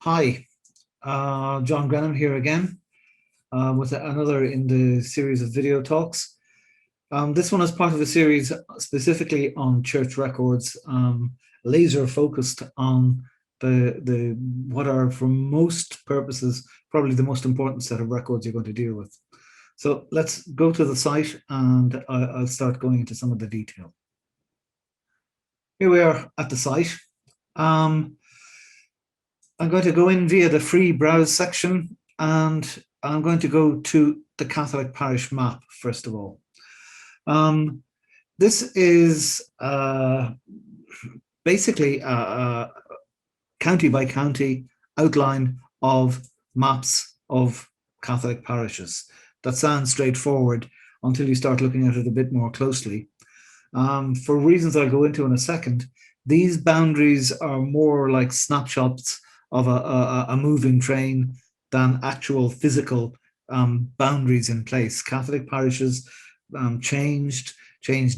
Hi, John Grenham here again with another in the series of video talks. This one is part of a series specifically on church records, laser focused on the what are for most purposes probably the most important set of records you're going to deal with. So let's go to the site and I'll start going into some of the detail. Here we are at the site. I'm going to go in via the free browse section and I'm going to go to the Catholic Parish Map first of all. This is basically a county by county outline of maps of Catholic parishes. That sounds straightforward until you start looking at it a bit more closely. For reasons I'll go into in a second, these boundaries are more like snapshots of a moving train than actual physical boundaries in place. Catholic parishes changed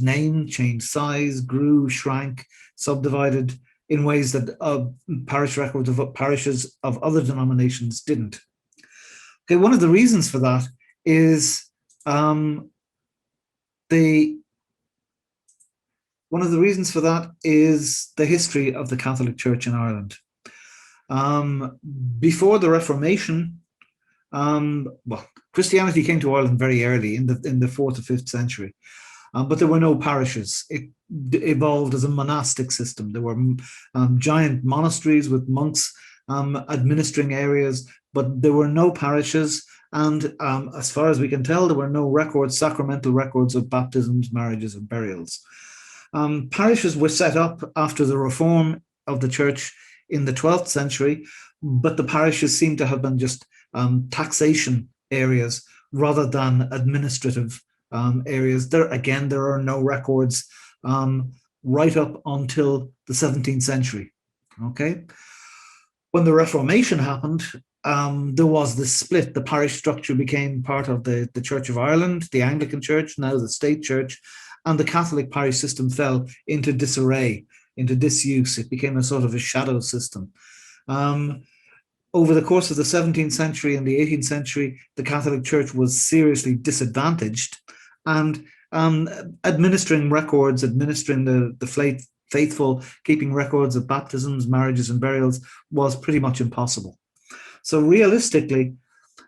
name, changed size, grew, shrank, subdivided in ways that parish records of parishes of other denominations didn't. Okay, one of the reasons for that is the history of the Catholic Church in Ireland. Before the Reformation, Christianity came to Ireland very early in the 4th or 5th century, but there were no parishes. It evolved as a monastic system. There were giant monasteries with monks administering areas, but there were no parishes. And as far as we can tell, there were no records, sacramental records of baptisms, marriages, and burials. Parishes were set up after the reform of the church in the 12th century, but the parishes seem to have been just taxation areas rather than administrative areas. There are no records right up until the 17th century. Okay, when the Reformation happened, there was this split. The parish structure became part of the Church of Ireland, the Anglican Church, now the State Church, and the Catholic parish system fell into disarray, into disuse. It became a sort of a shadow system. Over the course of the 17th century and the 18th century, the Catholic Church was seriously disadvantaged, and administering records, administering the faithful, keeping records of baptisms, marriages, and burials was pretty much impossible. So realistically,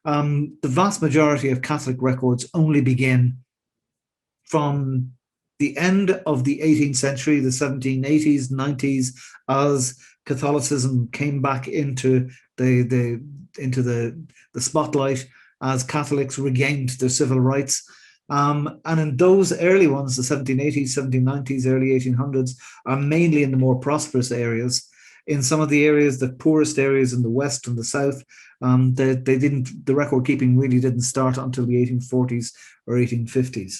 the vast majority of Catholic records only begin from the end of the 18th century, the 1780s, 90s, as Catholicism came back into the spotlight, as Catholics regained their civil rights. And in those early ones, the 1780s, 1790s, early 1800s, are mainly in the more prosperous areas. In some of the areas, the poorest areas in the west and the south, the record keeping really didn't start until the 1840s or 1850s.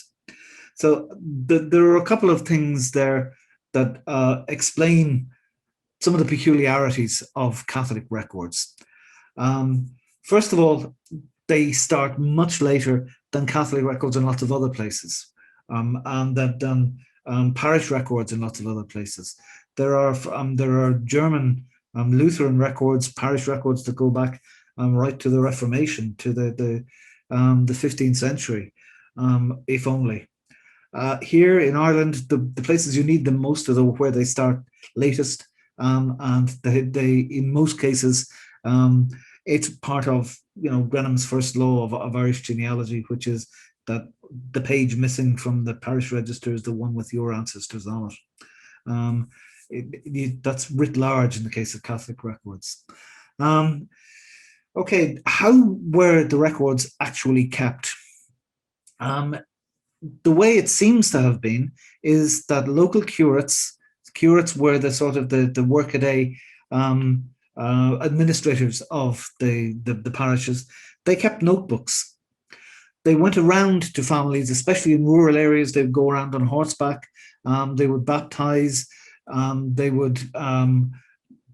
So there are a couple of things there that explain some of the peculiarities of Catholic records. First of all, they start much later than Catholic records in lots of other places, and than parish records in lots of other places. There are German Lutheran records, parish records that go back right to the Reformation, to the 15th century, if only. Here in Ireland, the places you need them most are where they start latest, and they in most cases it's part of Grenham's first law of Irish genealogy, which is that the page missing from the parish register is the one with your ancestors on it. That's writ large in the case of Catholic records. Okay, how were the records actually kept? The way it seems to have been is that local curates were the sort of the workaday administrators of the parishes. They kept notebooks. They went around to families, especially in rural areas. They'd go around on horseback. They would baptize. They would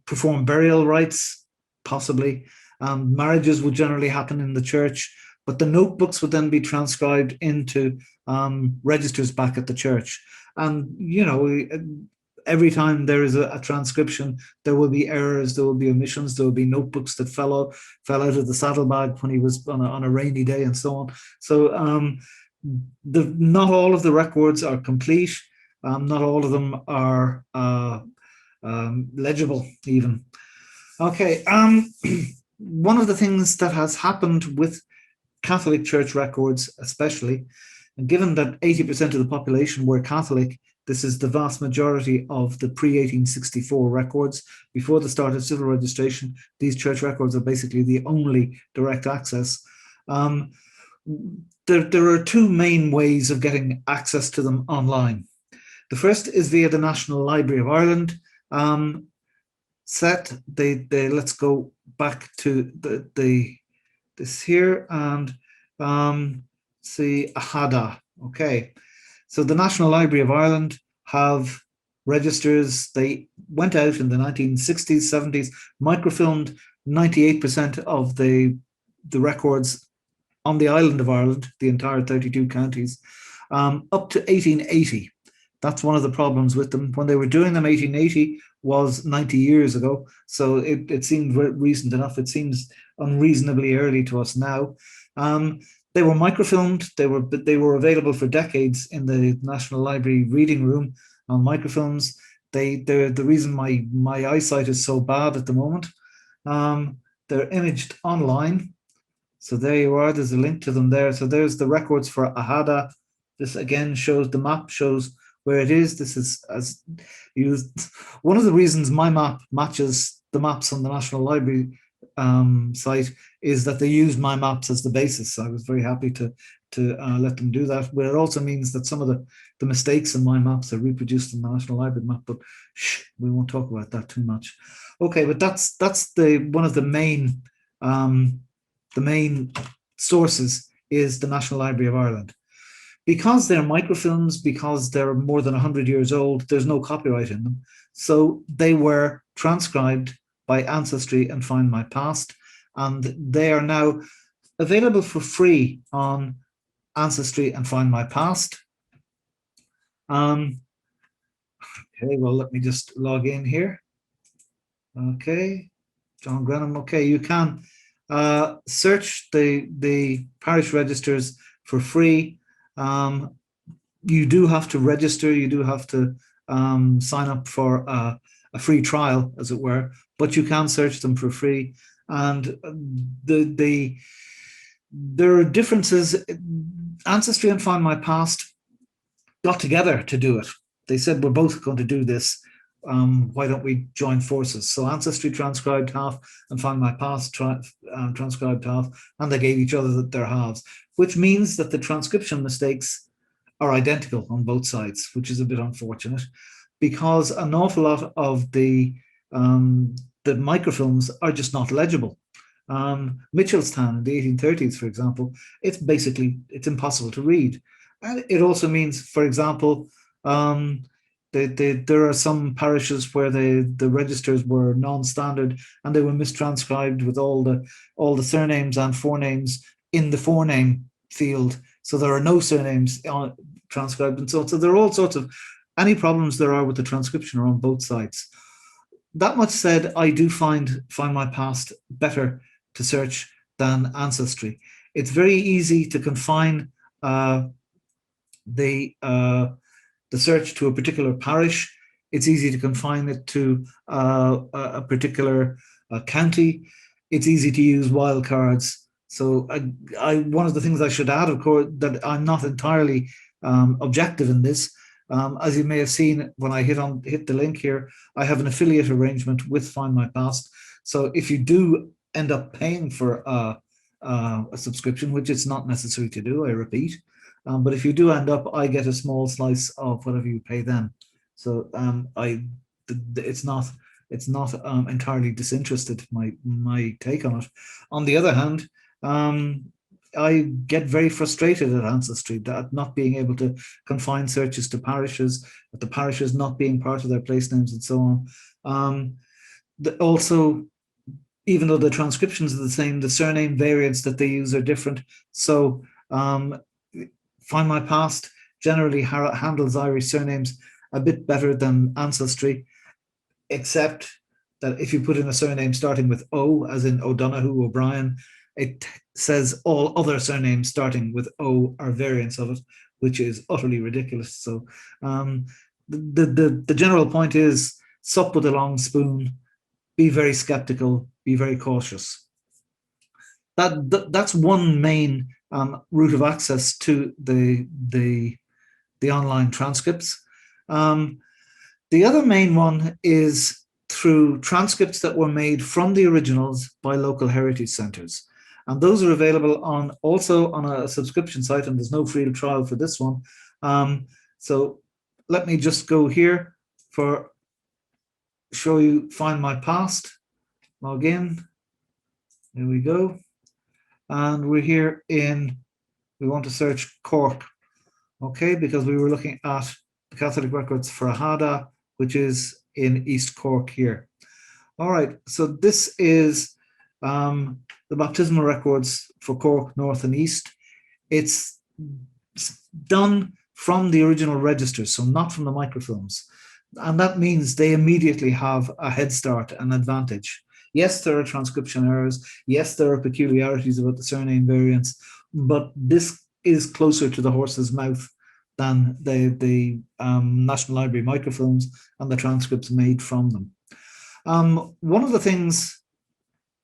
perform burial rites, possibly. Marriages would generally happen in the church, but the notebooks would then be transcribed into registers back at the church. And, every time there is a transcription, there will be errors, there will be omissions, there will be notebooks that fell out of the saddlebag when he was on a rainy day, and so on. So not all of the records are complete. Not all of them are legible even. Okay. One of the things that has happened with Catholic Church records, especially, and given that 80% of the population were Catholic, this is the vast majority of the pre-1864 records. Before the start of civil registration, these church records are basically the only direct access. There are two main ways of getting access to them online. The first is via the National Library of Ireland. Let's go back to this here and see AHADA. Okay, so the National Library of Ireland have registers. They went out in the 1960s, 70s, microfilmed 98% of the records on the island of Ireland, the entire 32 counties, up to 1880. That's one of the problems with them. When they were doing them, 1880 was 90 years ago, so it seemed recent enough. It seems unreasonably early to us now. They were microfilmed. They were available for decades in the National Library reading room on microfilms. They're the reason my eyesight is so bad at the moment. They're imaged online. So there you are. There's a link to them there. So there's the records for AHADA. This again shows the map, shows where it is. This is as used. One of the reasons my map matches the maps on the National Library site is that they used my maps as the basis. So I was very happy to let them do that. But it also means that some of the mistakes in my maps are reproduced in the National Library map. But we won't talk about that too much. Okay, but that's one of the main sources is the National Library of Ireland. Because they're microfilms, because they're more than 100 years old, there's no copyright in them. So they were transcribed by Ancestry and Find My Past, and they are now available for free on Ancestry and Find My Past. Okay, well, let me just log in here. Okay, John Grenham. Okay, you can search the parish registers for free. You do have to register. You do have to sign up for a free trial, as it were, but you can search them for free. And there are differences. Ancestry and Find My Past got together to do it. They said, we're both going to do this. Why don't we join forces? So Ancestry transcribed half and Find My Past transcribed half, and they gave each other their halves, which means that the transcription mistakes are identical on both sides, which is a bit unfortunate, because an awful lot of the microfilms are just not legible. Mitchelstown in the 1830s, for example, it's impossible to read. And it also means, for example, there are some parishes where the registers were non-standard and they were mistranscribed with all the surnames and forenames in the forename field. So there are no surnames transcribed, and so there are all sorts of any problems there are with the transcription are on both sides. That much said, I do find My Past better to search than Ancestry. It's very easy to confine the search to a particular parish. It's easy to confine it to a particular county. It's easy to use wildcards. So one of the things I should add, of course, that I'm not entirely objective in this. As you may have seen when I hit the link here, I have an affiliate arrangement with Find My Past. So if you do end up paying for a subscription, which it's not necessary to do, I repeat, but if you do end up, I get a small slice of whatever you pay them. So it's not entirely disinterested, my take on it. On the other hand, I get very frustrated at Ancestry, at not being able to confine searches to parishes, at the parishes not being part of their place names and so on. Also, even though the transcriptions are the same, the surname variants that they use are different. So Find My Past generally handles Irish surnames a bit better than Ancestry, except that if you put in a surname starting with O, as in O'Donoghue, O'Brien, it says all other surnames starting with O are variants of it, which is utterly ridiculous. So the general point is sup with a long spoon, be very skeptical, be very cautious. That's one main route of access to the online transcripts. The other main one is through transcripts that were made from the originals by local heritage centres. And those are available also on a subscription site, and there's no free trial for this one. So let me just go here for show you Find My Past, log in, there we go. And we're here we want to search Cork, okay, because we were looking at the Catholic records for Ahada, which is in East Cork here. All right, so this is the baptismal records for Cork, North and East. It's done from the original registers, so not from the microfilms. And that means they immediately have a head start, an advantage. Yes, there are transcription errors. Yes, there are peculiarities about the surname variants, but this is closer to the horse's mouth than the National Library microfilms and the transcripts made from them. One of the things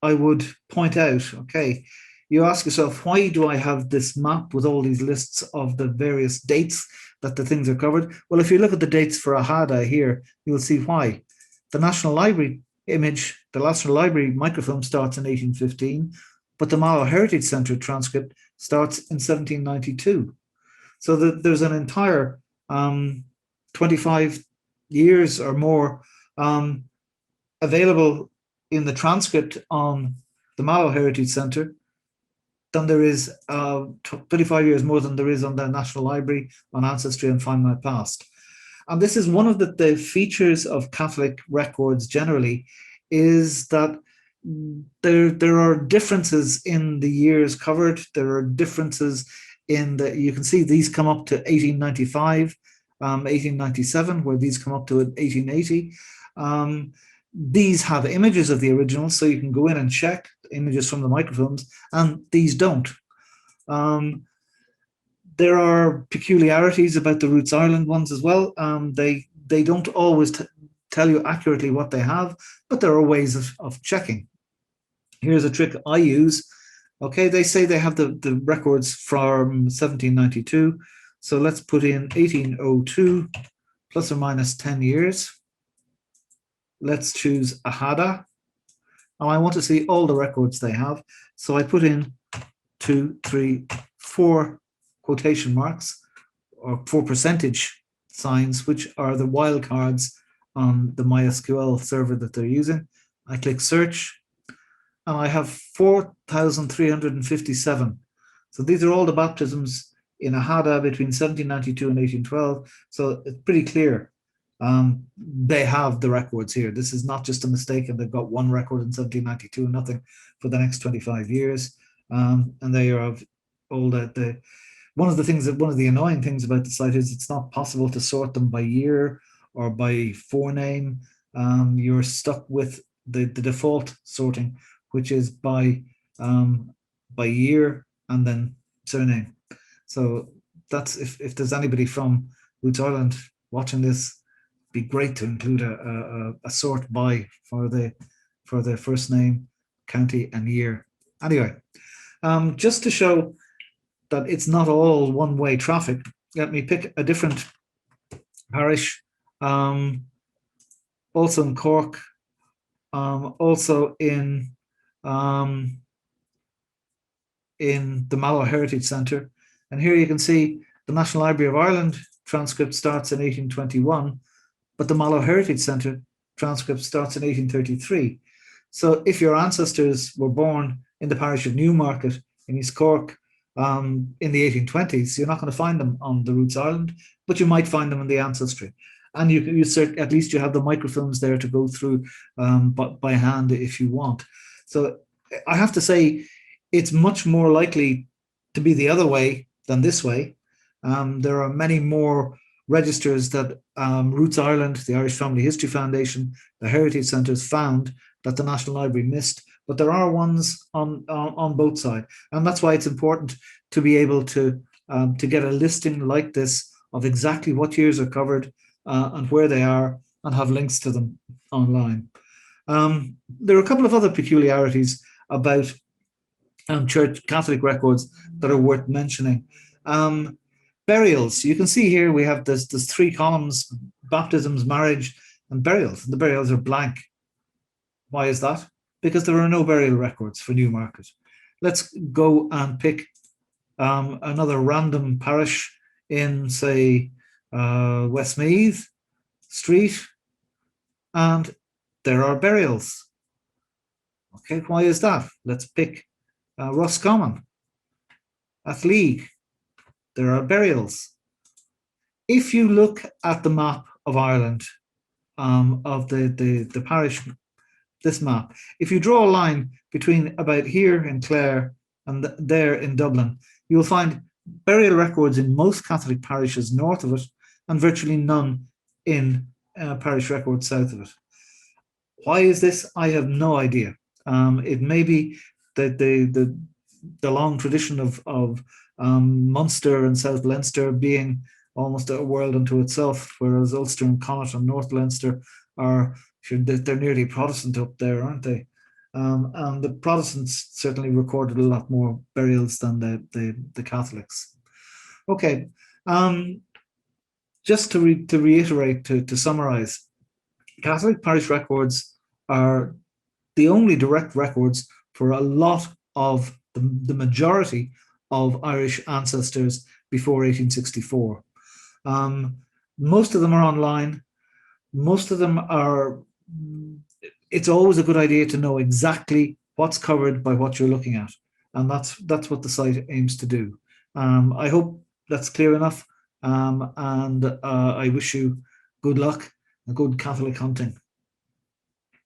I would point out, okay, you ask yourself, why do I have this map with all these lists of the various dates that the things are covered? Well, if you look at the dates for Ahada here, you'll see why. The National Library image, the National Library microfilm starts in 1815, but the Mallow Heritage Centre transcript starts in 1792. So there's an entire 25 years or more available in the transcript on the Mallow Heritage Centre than there is 25 years more than there is on the National Library, on Ancestry and Find My Past. And this is one of the features of Catholic records generally, is that there are differences in the years covered. There are differences in you can see these come up to 1895, 1897, where these come up to 1880. These have images of the originals, so you can go in and check images from the microfilms, and these don't. There are peculiarities about the Roots Ireland ones as well. They don't always tell you accurately what they have, but there are ways of checking. Here's a trick I use. Okay, they say they have the records from 1792. So let's put in 1802 plus or minus 10 years. Let's choose Ahada. And I want to see all the records they have. So I put in 2, 3, 4 quotation marks, or 4 percentage signs, which are the wildcards on the MySQL server that they're using. I click search, and I have 4,357. So these are all the baptisms in Ahada between 1792 and 1812. So it's pretty clear. They have the records here. This is not just a mistake, and they've got one record in 1792 and nothing for the next 25 years. And they are all one of the annoying things about the site is it's not possible to sort them by year or by forename. You're stuck with the default sorting, which is by year and then surname. So that's if there's anybody from Roots Ireland watching this, be great to include a sort by for the first name, county, and year. Anyway, just to show that it's not all one-way traffic, let me pick a different parish, also in Cork, also in the Mallow Heritage Centre. And here you can see the National Library of Ireland transcript starts in 1821, but the Mallow Heritage Centre transcript starts in 1833. So if your ancestors were born in the parish of Newmarket in East Cork in the 1820s, you're not going to find them on the Roots Ireland, but you might find them in the Ancestry. And at least you have the microfilms there to go through by hand if you want. So I have to say, it's much more likely to be the other way than this way. There are many more registers that Roots Ireland, the Irish Family History Foundation, the Heritage Centres found that the National Library missed, but there are ones on both sides, and that's why it's important to be able to get a listing like this of exactly what years are covered and where they are, and have links to them online. There are a couple of other peculiarities about Church Catholic records that are worth mentioning. Burials. You can see here we have there's 3 columns: baptisms, marriage, and burials. And the burials are blank. Why is that? Because there are no burial records for Newmarket. Let's go and pick another random parish in, say, Westmeath Street, and there are burials. Okay, why is that? Let's pick Roscommon, Athleague. There are burials. If you look at the map of Ireland, of the parish, this map, if you draw a line between about here in Clare and there in Dublin, you'll find burial records in most Catholic parishes north of it, and virtually none in parish records south of it. Why is this? I have no idea. It may be that the long tradition of Munster and South Leinster being almost a world unto itself, whereas Ulster and Connaught and North Leinster they're nearly Protestant up there, aren't they? And the Protestants certainly recorded a lot more burials than the Catholics. Okay, just to reiterate, to summarize, Catholic parish records are the only direct records for a lot of the majority of Irish ancestors before 1864. Most of them are online. Most of them are, it's always a good idea to know exactly what's covered by what you're looking at. And that's what the site aims to do. I hope that's clear enough. And I wish you good luck and good Catholic hunting.